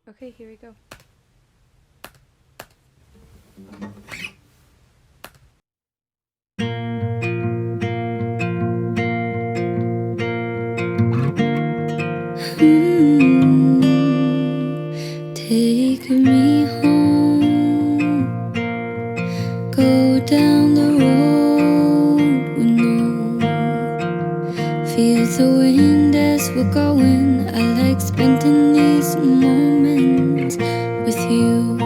Okay, here we go. Take me home, go down the road we know. Feel the wind as we're going. I like spending these moments with you.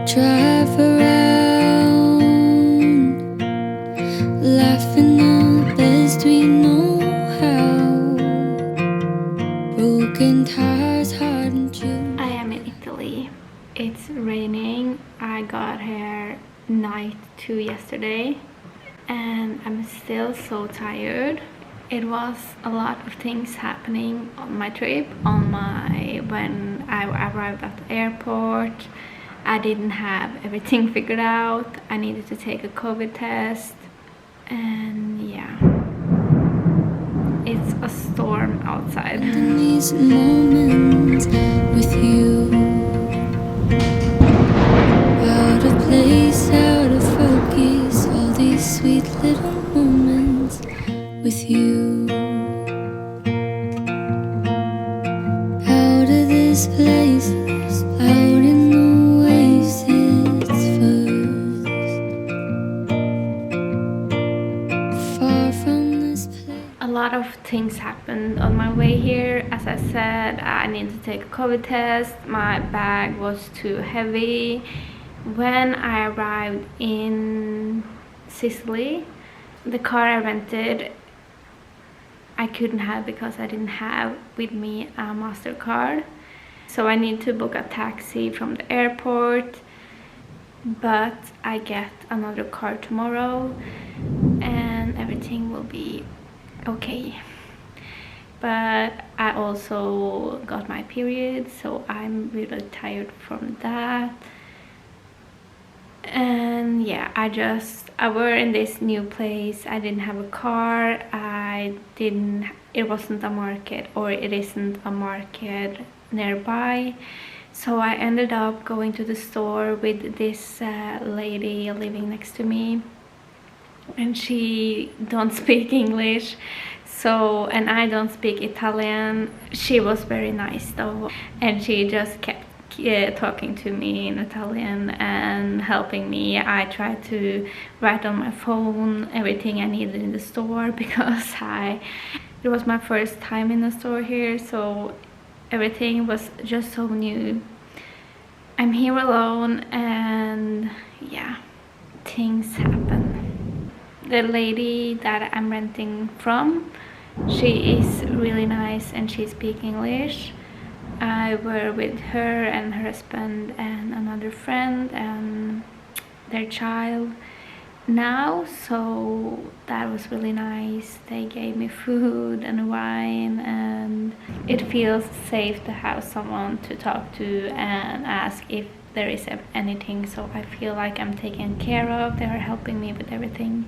Drive around, laughing the best we know how. Broken tires hardened you. I am in Italy. It's raining. I got here night 2 yesterday and I'm still so tired. It was a lot of things happening on my trip. When I arrived at the airport, I didn't have everything figured out. I needed to take a COVID test, and yeah, it's a storm outside. In these moments with you, out of place, out of focus, all these sweet little moments with you. Out of this place, out in the waves, it's first. Far from this place. A lot of things happened on my way here. As I said, I needed to take a COVID test. My bag was too heavy. When I arrived in Sicily, the car I rented I couldn't have because I didn't have with me a MasterCard. So I need to book a taxi from the airport, but I get another car tomorrow and everything will be okay. But I also got my period, so I'm really tired from that. And yeah, I were in this new place. I didn't have a car. It wasn't a market, or it isn't a market nearby. So I ended up going to the store with this lady living next to me, and she don't speak English, so, and I don't speak Italian. She was very nice though, and she just kept talking to me in Italian and helping me. I tried to write on my phone everything I needed in the store because it was my first time in the store here, so everything was just so new. I'm here alone and yeah, things happen. The lady that I'm renting from, she is really nice and she speaks English. I were with her and her husband and another friend and their child now, so that was really nice. They gave me food and wine, and it feels safe to have someone to talk to and ask if there is anything, so I feel like I'm taken care of. They are helping me with everything.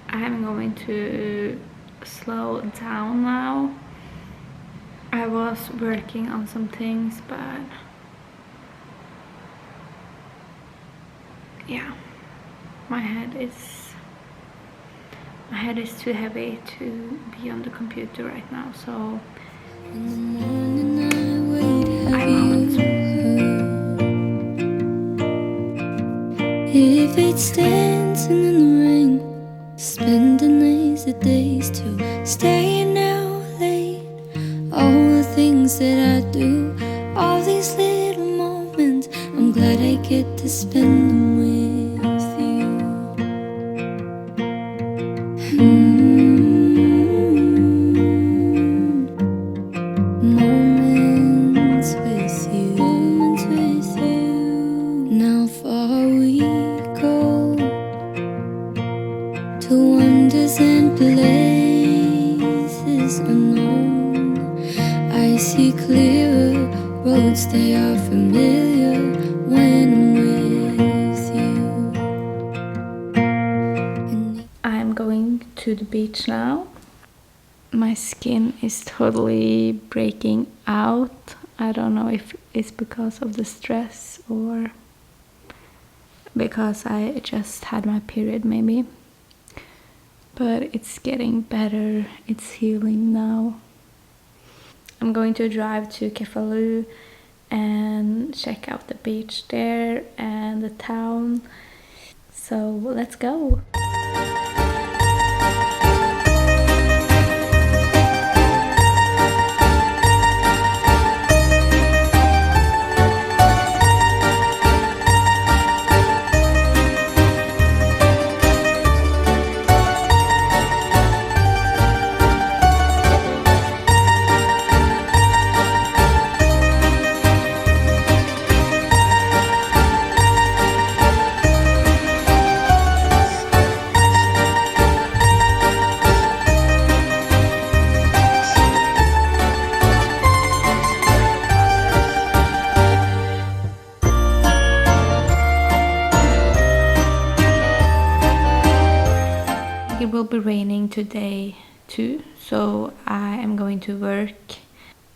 I'm going to slow down now. I was working on some things, but yeah, my head is too heavy to be on the computer right now, so In the morning I wait, have I'm you heard? If it's dancing in the rain, spending lazy days to staying out late, all the things that I do, all these little moments, I'm glad I get to spend them with you. Moments with you, moments with you. Now far we go to wonders and places unknown. I see clearer roads, they are familiar when I'm with you. I'm going to the beach now. my skin is totally breaking out. I don't know if it's because of the stress or because I just had my period maybe. But it's getting better, it's healing now. I'm going to drive to Keflavík and check out the beach there and the town. So let's go. It will be raining today too, so I am going to work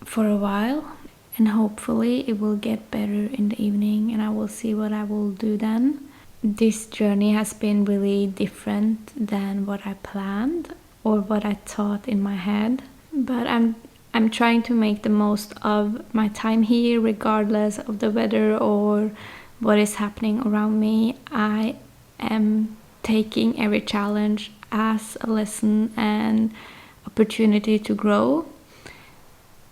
for a while and hopefully it will get better in the evening and I will see what I will do then. This journey has been really different than what I planned or what I thought in my head, but I'm trying to make the most of my time here regardless of the weather or what is happening around me. I am taking every challenge as a lesson and opportunity to grow.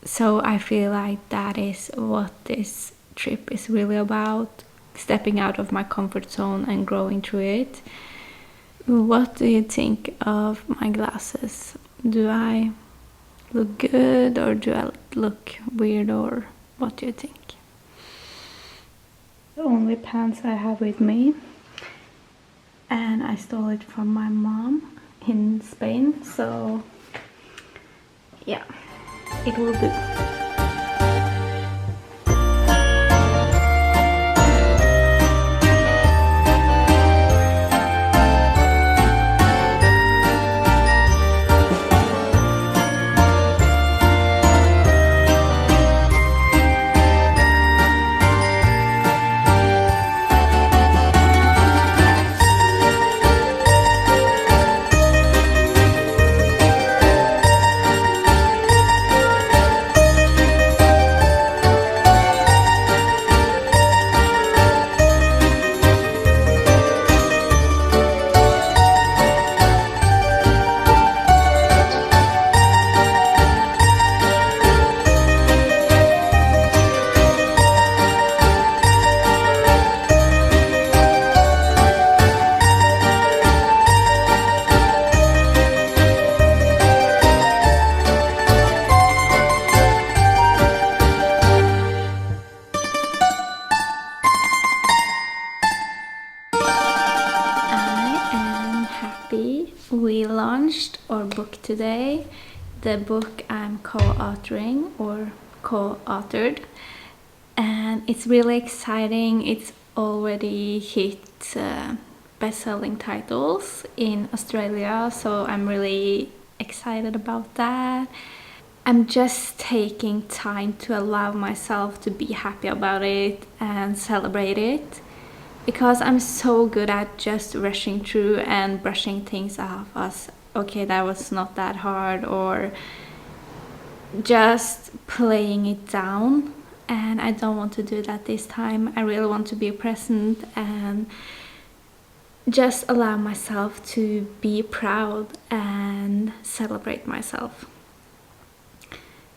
So I feel like that is what this trip is really about, stepping out of my comfort zone and growing through it. What do you think of my glasses? Do I look good or do I look weird, or what do you think? The only pants I have with me, and I stole it from my mom in Spain, so yeah, it will do. We launched or booked today the book I'm co-authoring or co-authored, and it's really exciting. It's already hit best-selling titles in Australia, so I'm really excited about that. I'm just taking time to allow myself to be happy about it and celebrate it, because I'm so good at just rushing through and brushing things off as okay, that was not that hard, or just playing it down. And I don't want to do that this time. I really want to be present and just allow myself to be proud and celebrate myself.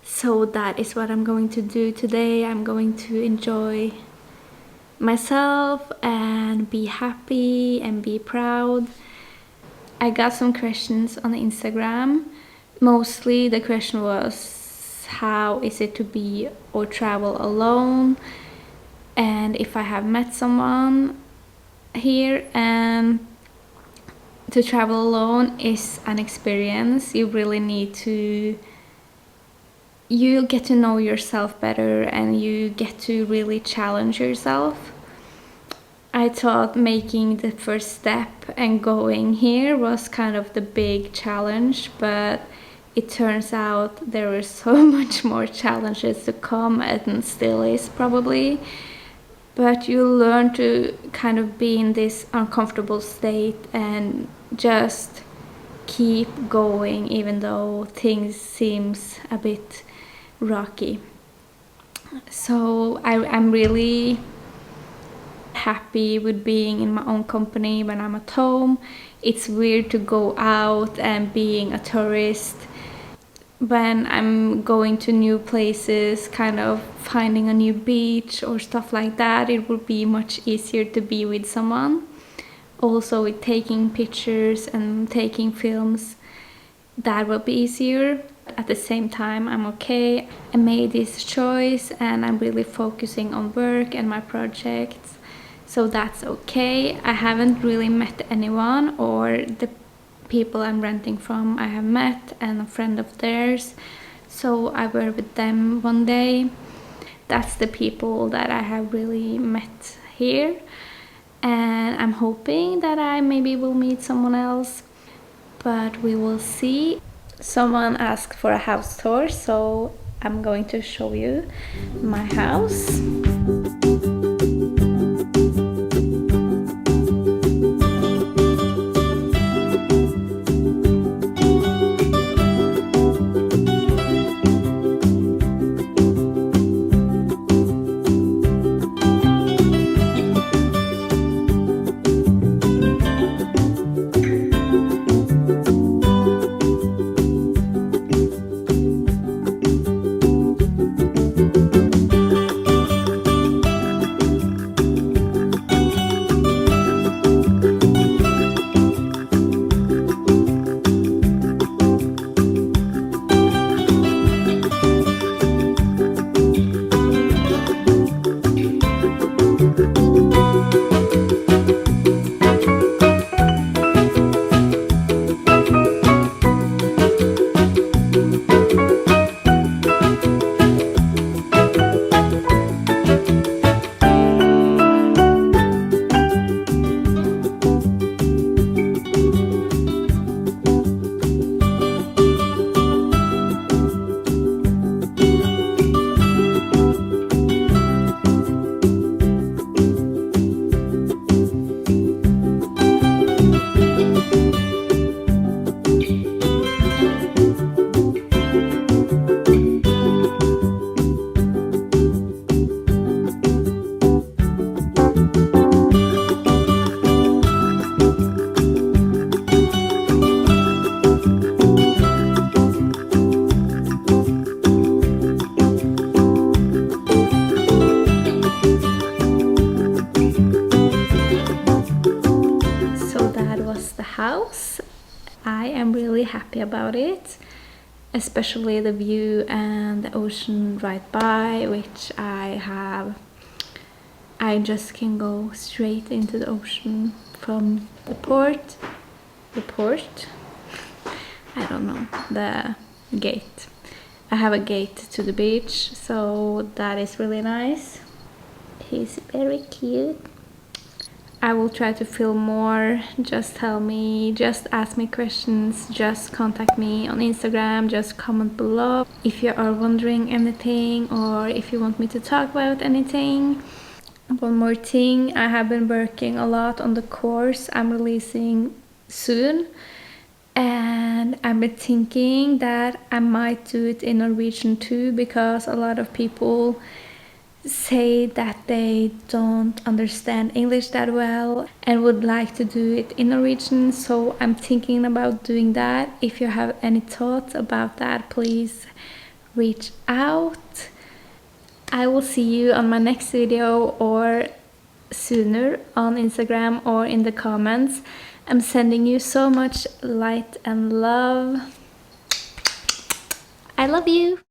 So that is what I'm going to do today. I'm going to enjoy myself and be happy and be proud. I got some questions on Instagram. Mostly the question was, how is it to be or travel alone, and if I have met someone here. And to travel alone is an experience. You really need to, you get to know yourself better and you get to really challenge yourself. I thought making the first step and going here was kind of the big challenge, but it turns out there were so much more challenges to come, and still is probably. But you learn to kind of be in this uncomfortable state and just keep going even though things seems a bit rocky. So I'm really happy with being in my own company when I'm at home. It's weird to go out and being a tourist. When I'm going to new places, kind of finding a new beach or stuff like that, it would be much easier to be with someone. Also with taking pictures and taking films, that will be easier. At the same time, I'm okay. I made this choice and I'm really focusing on work and my projects, so that's okay. I haven't really met anyone, or the people I'm renting from I have met, and a friend of theirs, so I were with them one day. That's the people that I have really met here, and I'm hoping that I maybe will meet someone else, but we will see. Someone asked for a house tour, so I'm going to show you my house. House. I am really happy about it, especially the view and the ocean right by, which I have. I just can go straight into the ocean from the port. I don't know, the gate. I have a gate to the beach, so that is really nice. He's very cute. I will try to film more. Just tell me, just ask me questions, just contact me on Instagram, just comment below if you are wondering anything or if you want me to talk about anything. One more thing, I have been working a lot on the course I'm releasing soon, and I've been thinking that I might do it in Norwegian too, because a lot of people say that they don't understand English that well and would like to do it in Norwegian, so I'm thinking about doing that. If you have any thoughts about that, please reach out. I will see you on my next video or sooner on Instagram or in the comments. I'm sending you so much light and love. I love you.